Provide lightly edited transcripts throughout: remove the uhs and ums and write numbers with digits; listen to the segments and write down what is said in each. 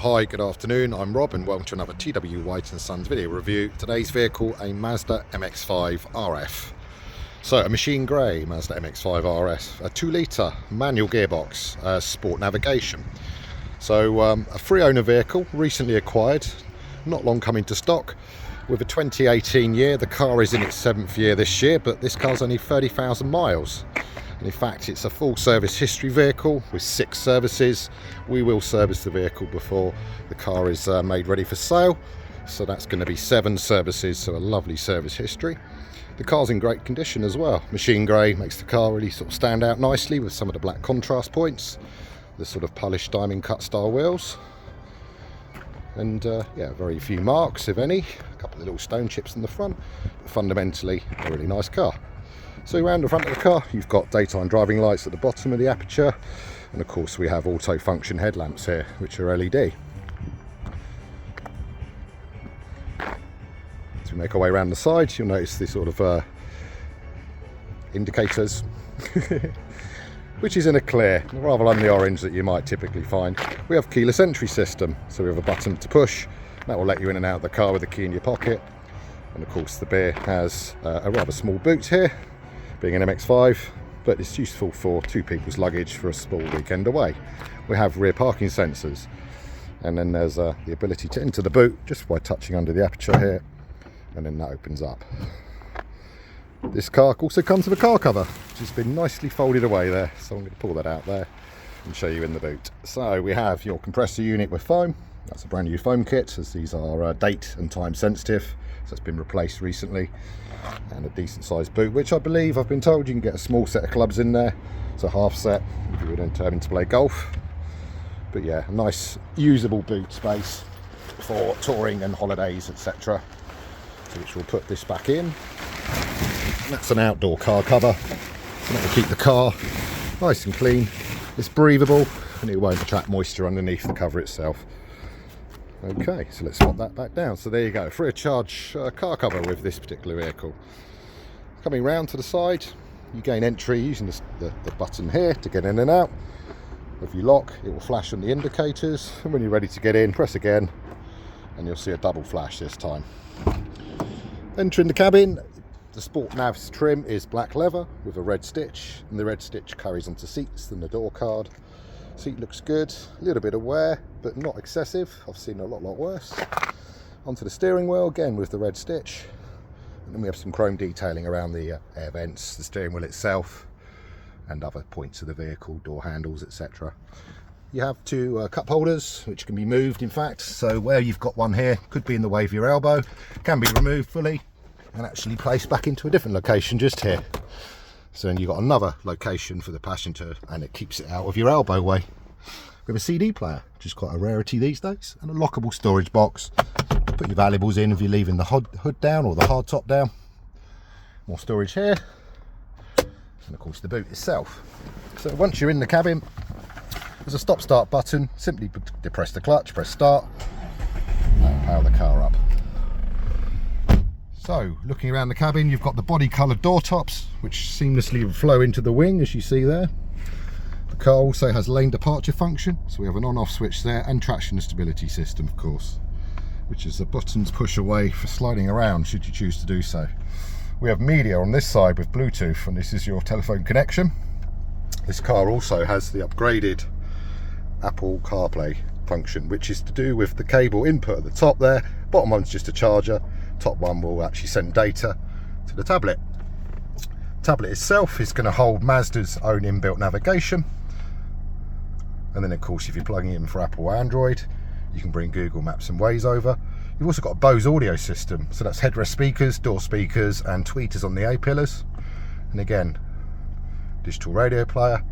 Hi, good afternoon, I'm Rob and welcome to another TW White & Sons video review. Today's vehicle, a Mazda MX-5 RF. So a machine grey Mazda MX-5 RS, a 2-litre manual gearbox, sport navigation. So a free owner vehicle, recently acquired, not long coming to stock. With a 2018 year, the car is in its 7th year this year, but this car's only 30,000 miles. And in fact, it's a full service history vehicle with 6 services. We will service the vehicle before the car is made ready for sale. So that's going to be 7 services, so a lovely service history. The car's in great condition as well. Machine grey makes the car really sort of stand out nicely with some of the black contrast points. The sort of polished diamond cut style wheels. And yeah, very few marks, if any. A couple of little stone chips in the front, but fundamentally a really nice car. So around the front of the car, you've got daytime driving lights at the bottom of the aperture, and of course we have auto function headlamps here, which are LED. As we make our way around the side, you'll notice the sort of indicators, which is in a clear, rather than the orange that you might typically find. We have keyless entry system, so we have a button to push, that will let you in and out of the car with the key in your pocket. And of course the beer has a rather small boot here, being an MX-5, but it's useful for 2 people's luggage for a small weekend away. We have rear parking sensors, and then there's the ability to enter the boot just by touching under the aperture here, and then that opens up. This car also comes with a car cover, which has been nicely folded away there, so I'm going to pull that out there and show you in the boot. So we have your compressor unit with foam. That's a brand new foam kit, as these are date and time sensitive, so it's been replaced recently. And a decent sized boot, which I believe, I've been told, you can get a small set of clubs in there, so half set if you were determined to play golf. But yeah, a nice usable boot space for touring and holidays, etc. So which we'll put this back in. And that's an outdoor car cover, so that will keep the car nice and clean. It's breathable and it won't attract moisture underneath the cover itself. Okay, so let's pop that back down. So there you go, free of charge car cover with this particular vehicle. Coming round to the side, you gain entry using the button here to get in and out. If you lock, it will flash on the indicators, and when you're ready to get in, press again and you'll see a double flash this time. Entering the cabin, the Sport Nav's trim is black leather with a red stitch, and the red stitch carries onto seats and the door card. Seat looks good, a little bit of wear, but not excessive. I've seen a lot worse. Onto the steering wheel, again with the red stitch. And then we have some chrome detailing around the air vents, the steering wheel itself, and other points of the vehicle, door handles, etc. You have 2 cup holders, which can be moved in fact. So where you've got one here, could be in the way of your elbow, can be removed fully and actually placed back into a different location just here. So then you've got another location for the passenger, and it keeps it out of your elbow way. We have a CD player, which is quite a rarity these days, and a lockable storage box. Put your valuables in if you're leaving the hood down or the hardtop down. More storage here, and of course the boot itself. So once you're in the cabin, there's a stop-start button. Simply depress the clutch, press start, and that'll power the car up. So, looking around the cabin, you've got the body coloured door tops, which seamlessly flow into the wing, as you see there. The car also has lane departure function, so we have an on-off switch there, and traction and stability system, of course, which is the buttons push away for sliding around, should you choose to do so. We have media on this side with Bluetooth, and this is your telephone connection. This car also has the upgraded Apple CarPlay function, which is to do with the cable input at the top there. Bottom one's just a charger. Top one will actually send data to the tablet. Tablet itself is going to hold Mazda's own inbuilt navigation, and then of course if you're plugging it in for Apple or Android, you can bring Google Maps and Waze over. You've also got a Bose audio system, so that's headrest speakers, door speakers and tweeters on the A-pillars, and again digital radio player.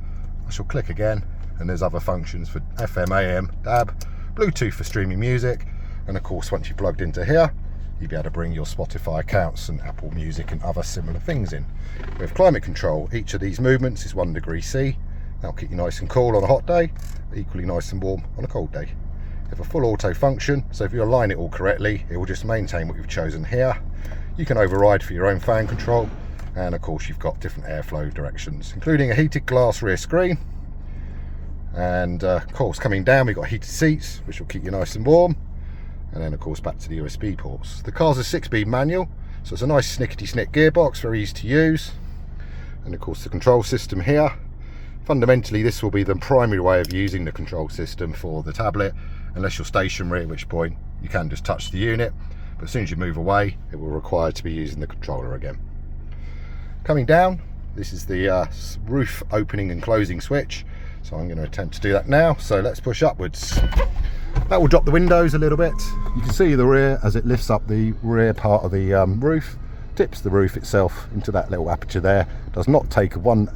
I shall click again and there's other functions for FM, AM, DAB, Bluetooth for streaming music, and of course once you're plugged into here, you'll be able to bring your Spotify accounts and Apple Music and other similar things in. We have climate control. Each of these movements is 1 degree C. That'll keep you nice and cool on a hot day, but equally nice and warm on a cold day. You have a full auto function, so if you align it all correctly, it will just maintain what you've chosen here. You can override for your own fan control, and of course you've got different airflow directions, including a heated glass rear screen, And of course, coming down, we've got heated seats, which will keep you nice and warm. And then of course back to the USB ports. The car's a 6-speed manual, so it's a nice snickety-snick gearbox, very easy to use. And of course the control system here. Fundamentally, this will be the primary way of using the control system for the tablet, unless you're stationary, at which point you can just touch the unit. But as soon as you move away, it will require to be using the controller again. Coming down, this is the roof opening and closing switch. So I'm going to attempt to do that now. So let's push upwards. That will drop the windows a little bit. You can see the rear as it lifts up the rear part of the roof, tips the roof itself into that little aperture there. Does not take 1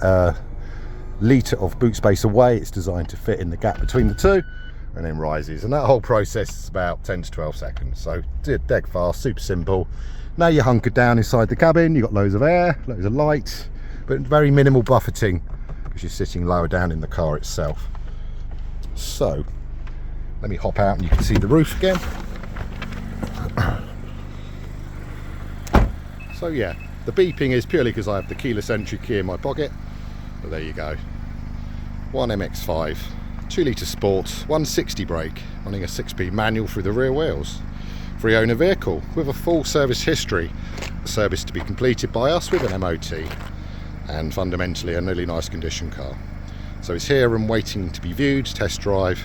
litre of boot space away. It's designed to fit in the gap between the two, and then rises. And that whole process is about 10 to 12 seconds. So dead fast, super simple. Now you're hunkered down inside the cabin. You've got loads of air, loads of light, but very minimal buffeting because you're sitting lower down in the car itself. So let me hop out and you can see the roof again. So yeah, the beeping is purely because I have the keyless entry key in my pocket. But there you go. One MX-5, 2-litre sport, 160 brake, running a 6-speed manual through the rear wheels. Free owner vehicle with a full service history. A service to be completed by us with an MOT. And fundamentally a really nice condition car. So it's here and waiting to be viewed, test drive,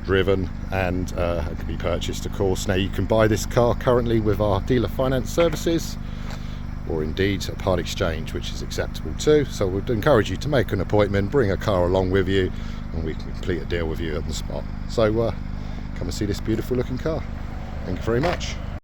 driven, and it can be purchased of course. Now you can buy this car currently with our dealer finance services, or indeed a part exchange, which is acceptable too. So we'd encourage you to make an appointment, bring a car along with you, and we can complete a deal with you at the spot. So come and see this beautiful looking car. Thank you very much.